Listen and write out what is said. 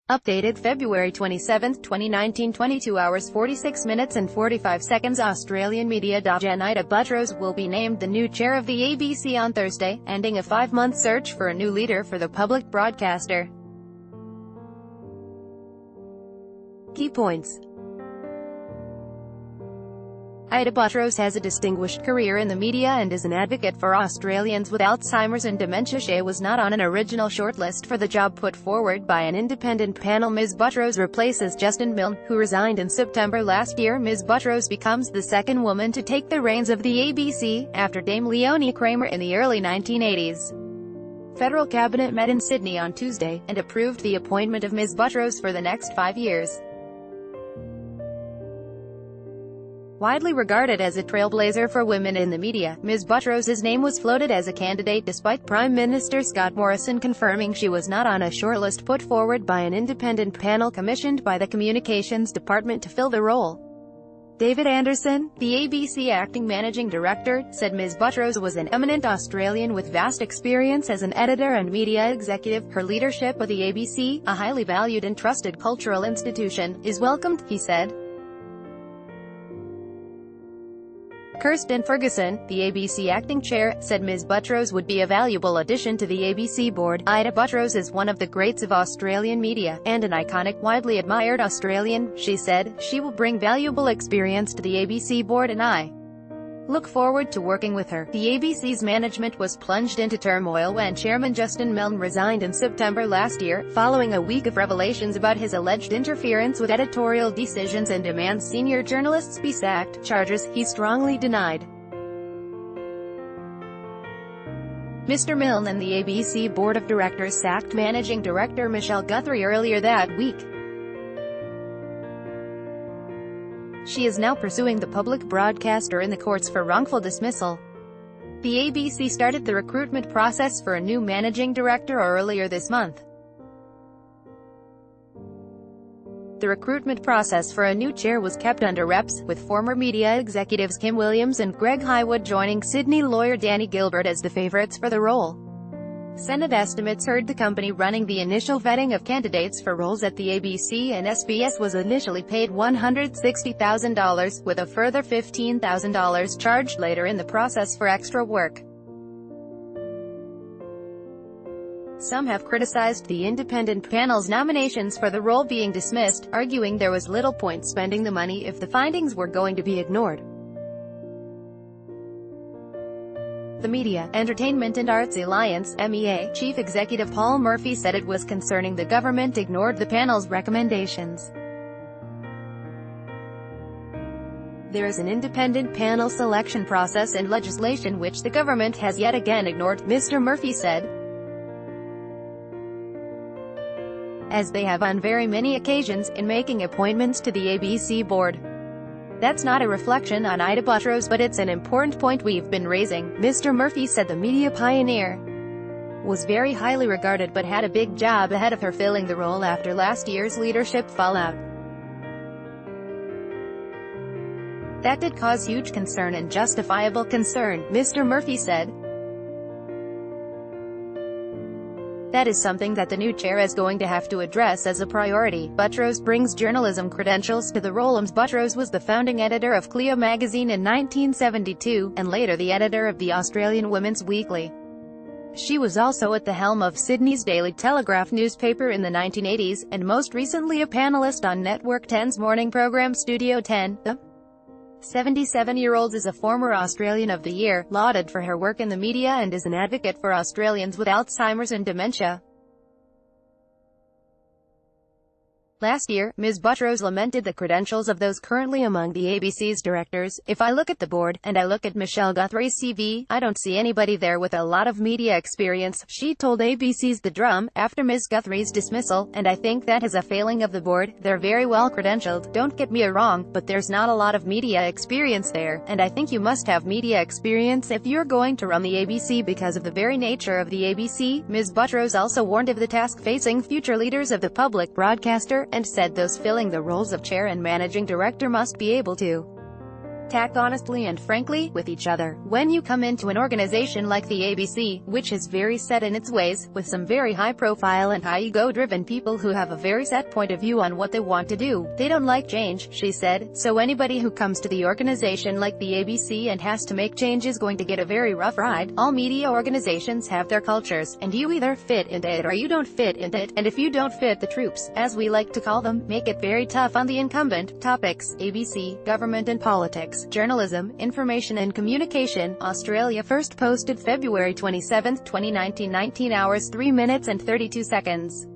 Updated February 27, 2019, 22 hours 46 minutes and 45 seconds. Australian media doyenne Ita Buttrose will be named the new chair of the ABC on Thursday, ending a 5-month search for a new leader for the public broadcaster. Key points. Ita Buttrose has a distinguished career in the media and is an advocate for Australians with Alzheimer's and dementia. She was not on an original shortlist for the job put forward by an independent panel. Ms. Buttrose replaces Justin Milne, who resigned in September last year. Ms. Buttrose becomes the second woman to take the reins of the ABC, after Dame Leonie Kramer in the early 1980s. Federal cabinet met in Sydney on Tuesday, and approved the appointment of Ms. Buttrose for the next 5 years. Widely regarded as a trailblazer for women in the media, Ms. Buttrose's name was floated as a candidate despite Prime Minister Scott Morrison confirming she was not on a shortlist put forward by an independent panel commissioned by the Communications Department to fill the role. David Anderson, the ABC acting managing director, said Ms. Buttrose was an eminent Australian with vast experience as an editor and media executive. Her leadership of the ABC, a highly valued and trusted cultural institution, is welcomed, he said. Kirsten Ferguson, the ABC acting chair, said Ms. Buttrose would be a valuable addition to the ABC board. Ita Buttrose is one of the greats of Australian media, and an iconic, widely admired Australian, she said. She will bring valuable experience to the ABC board and I look forward to working with her. The ABC's management was plunged into turmoil when Chairman Justin Milne resigned in September last year, following a week of revelations about his alleged interference with editorial decisions and demands senior journalists be sacked, charges he strongly denied. Mr. Milne and the ABC Board of Directors sacked Managing Director Michelle Guthrie earlier that week. She is now pursuing the public broadcaster in the courts for wrongful dismissal. The ABC started the recruitment process for a new managing director earlier this month. The recruitment process for a new chair was kept under wraps, with former media executives Kim Williams and Greg Highwood joining Sydney lawyer Danny Gilbert as the favourites for the role. Senate estimates heard the company running the initial vetting of candidates for roles at the ABC and SBS was initially paid $160,000, with a further $15,000 charged later in the process for extra work. Some have criticized the independent panel's nominations for the role being dismissed, arguing there was little point spending the money if the findings were going to be ignored. The Media, Entertainment and Arts Alliance (MEA) chief executive Paul Murphy said it was concerning the government ignored the panel's recommendations. There is an independent panel selection process and legislation which the government has yet again ignored, Mr. Murphy said, as they have on very many occasions, in making appointments to the ABC board. That's not a reflection on Ita Buttrose, but it's an important point we've been raising, Mr. Murphy said. The media pioneer was very highly regarded but had a big job ahead of her filling the role after last year's leadership fallout. That did cause huge concern and justifiable concern, Mr. Murphy said. That is something that the new chair is going to have to address as a priority. Buttrose brings journalism credentials to the role. Ms. Buttrose was the founding editor of Clio magazine in 1972, and later the editor of the Australian Women's Weekly. She was also at the helm of Sydney's Daily Telegraph newspaper in the 1980s, and most recently a panellist on Network 10's morning program Studio 10. The 77-year-old is a former Australian of the Year, lauded for her work in the media, and is an advocate for Australians with Alzheimer's and dementia. Last year, Ms. Buttrose lamented the credentials of those currently among the ABC's directors. If I look at the board, and I look at Michelle Guthrie's CV, I don't see anybody there with a lot of media experience, she told ABC's The Drum, after Ms. Guthrie's dismissal, and I think that is a failing of the board. They're very well credentialed, don't get me wrong, but there's not a lot of media experience there, and I think you must have media experience if you're going to run the ABC because of the very nature of the ABC. Ms. Buttrose also warned of the task facing future leaders of the public broadcaster, and said those filling the roles of chair and managing director must be able to tact honestly and frankly with each other. When you come into an organization like the ABC, which is very set in its ways, with some very high-profile and high-ego-driven people who have a very set point of view on what they want to do, they don't like change, she said. So anybody who comes to the organization like the ABC and has to make change is going to get a very rough ride. All media organizations have their cultures, and you either fit into it or you don't fit into it, and if you don't fit the troops, as we like to call them, make it very tough on the incumbent. Topics: ABC, government and politics, journalism, information and communication. Australia First posted February 27, 2019, 19 hours 3 minutes and 32 seconds.